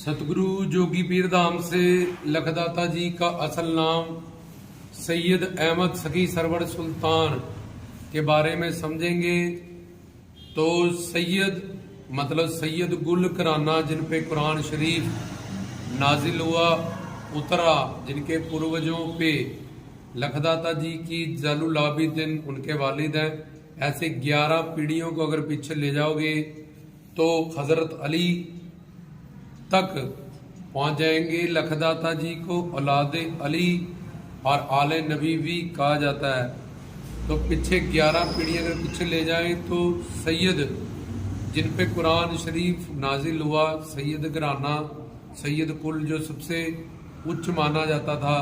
सतगुरु जोगी पीर धाम से लखदाता जी का असल नाम सैयद अहमद सखी सरवर सुल्तान के बारे में समझेंगे। तो सैयद मतलब सैयद गुल कराना, जिन पे कुरान शरीफ नाजिल हुआ उतरा, जिनके पूर्वजों पे लखदाता जी की जालुल आबिदीन उनके वालिद हैं। ऐसे 11 पीढ़ियों को अगर पीछे ले जाओगे तो हजरत अली तक पहुंच जाएंगे। लखदाता जी को औलाद अली और आले नबी भी कहा जाता है। तो पीछे 11 पीढ़ियां अगर पीछे ले जाएं तो सैयद, जिन पे कुरान शरीफ नाजिल हुआ, सैयद घराना, सैयद कुल जो सबसे उच्च माना जाता था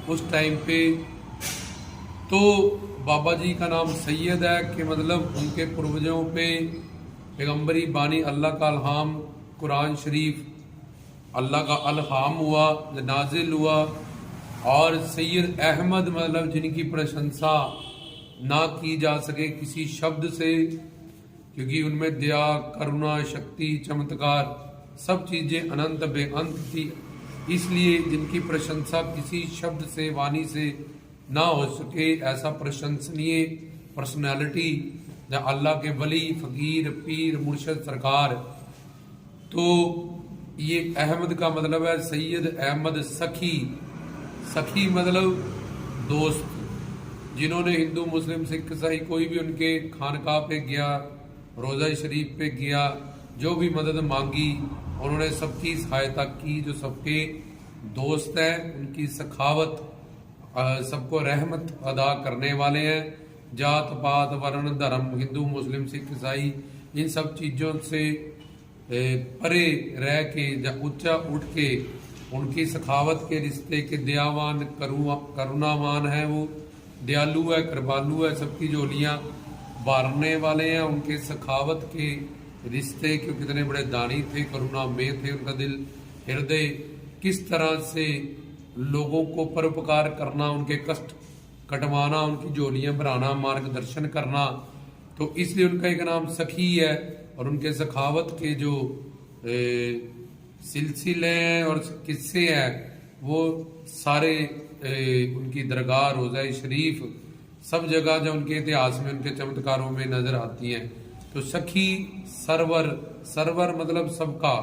उस टाइम पे, तो बाबा जी का नाम सैयद है कि मतलब उनके पूर्वजों पे पैगंबरी बानी अल्लाह का अलहाम, कुरान शरीफ अल्लाह का अलहाम हुआ, नाजिल हुआ। और सैयद अहमद मतलब जिनकी प्रशंसा ना की जा सके किसी शब्द से, क्योंकि उनमें दया, करुणा, शक्ति, चमत्कार सब चीजें अनंत बेअंत थी। इसलिए जिनकी प्रशंसा किसी शब्द से, वाणी से ना हो सके, ऐसा प्रशंसनीय पर्सनैलिटी या अल्लाह के वली, फकीर, पीर, मुर्शद सरकार। तो ये अहमद का मतलब है सैयद अहमद सखी। सखी मतलब दोस्त। जिन्होंने हिंदू, मुस्लिम, सिख, ईसाई कोई भी उनके खानकाह पे गया, रोज़ा शरीफ पे गया, जो भी मदद मांगी, उन्होंने सबकी सहायता की। जो सबके दोस्त हैं, उनकी सखावत, सबको रहमत अदा करने वाले हैं। जात पात, वर्ण, धर्म, हिंदू, मुस्लिम, सिख, ईसाई, इन सब चीज़ों से परे रह के या ऊंचा उठ के उनकी सखावत के रिश्ते के दयावान, करुणावान है, वो दयालु है, कृपालु है, सबकी झोलियां बारने वाले हैं। उनके सखावत के रिश्ते क्यों कितने बड़े दानी थे, करुणामय थे, उनका दिल, हृदय, किस तरह से लोगों को परोपकार करना, उनके कष्ट कटवाना, उनकी झोलियां भराना, मार्गदर्शन करना। तो इसलिए उनका एक नाम सखी है। और उनके सखावत के जो सिलसिले हैं और किस्से हैं वो सारे उनकी दरगाह, रोज़ा शरीफ, सब जगह जो उनके इतिहास में, उनके चमत्कारों में नजर आती हैं। तो सखी सरवर, सरवर मतलब सबका,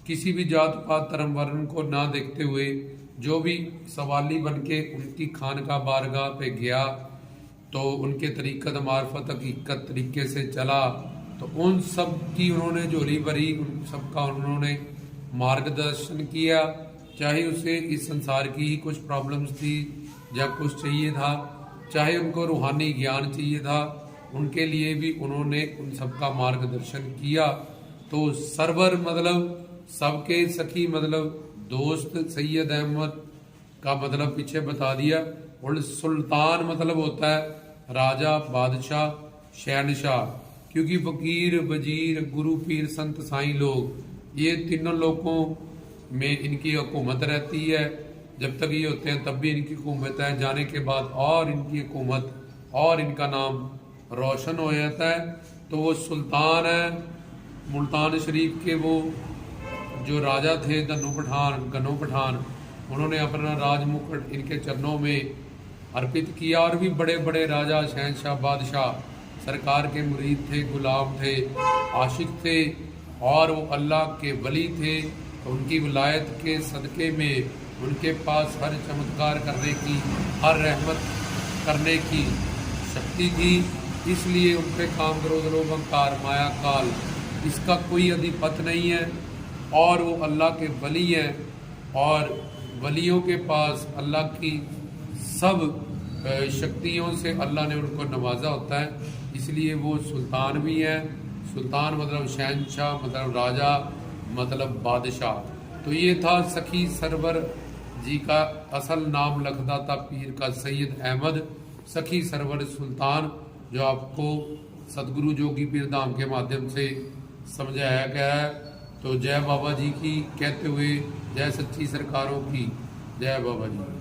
किसी भी जात पात धर्म वर्ण को ना देखते हुए जो भी सवाली बन के उनकी खानका बारगाह पे गया तो उनके तरीक़त मार्फत हकीकत तरीके से चला, तो उन सब की उन्होंने झोली भरी, उन सबका उन्होंने मार्गदर्शन किया। चाहे उसे इस संसार की ही कुछ प्रॉब्लम्स थी या कुछ चाहिए था, चाहे उनको रूहानी ज्ञान चाहिए था, उनके लिए भी उन्होंने उन सबका मार्गदर्शन किया। तो सरवर मतलब सबके सखी मतलब दोस्त। सैयद अहमद का मतलब पीछे बता दिया। और सुल्तान मतलब होता है राजा, बादशाह, शहनशाह। क्योंकि फकीर, वजीर, गुरु, पीर, संत, साईं लोग, ये तीनों लोगों में इनकी हुकूमत रहती है। जब तक ये होते हैं तब भी इनकी हुकूमत है, जाने के बाद और इनकी हुकूमत और इनका नाम रोशन हो जाता है। तो वो सुल्तान है। मुल्तान शरीफ के वो जो राजा थे गनो पठान, उन्होंने अपना राजमुकुट इनके चरणों में अर्पित किया। और भी बड़े बड़े राजा, शहनशाह, बादशाह सरकार के मुरीद थे, गुलाम थे, आशिक थे, और वो अल्लाह के वली थे। तो उनकी विलायत के सदक़े में उनके पास हर चमत्कार करने की, हर रहमत करने की शक्ति थी। इसलिए उन पे काम, क्रोध, लोभ, अहंकार, माया, काल, इसका कोई अधिपत नहीं है। और वो अल्लाह के वली हैं। और वलियों के पास अल्लाह की सब शक्तियों से अल्लाह ने उनको नवाजा होता है। इसलिए वो सुल्तान भी हैं। सुल्तान मतलब शहनशाह, मतलब राजा, मतलब बादशाह। तो ये था सखी सरवर जी का असल नाम, लखदाता पीर का सैयद अहमद सखी सरवर सुल्तान, जो आपको सतगुरु जोगी पीर धाम के माध्यम से समझाया गया है। तो जय बाबा जी की कहते हुए जय सच्ची सरकारों की, जय बाबा जी।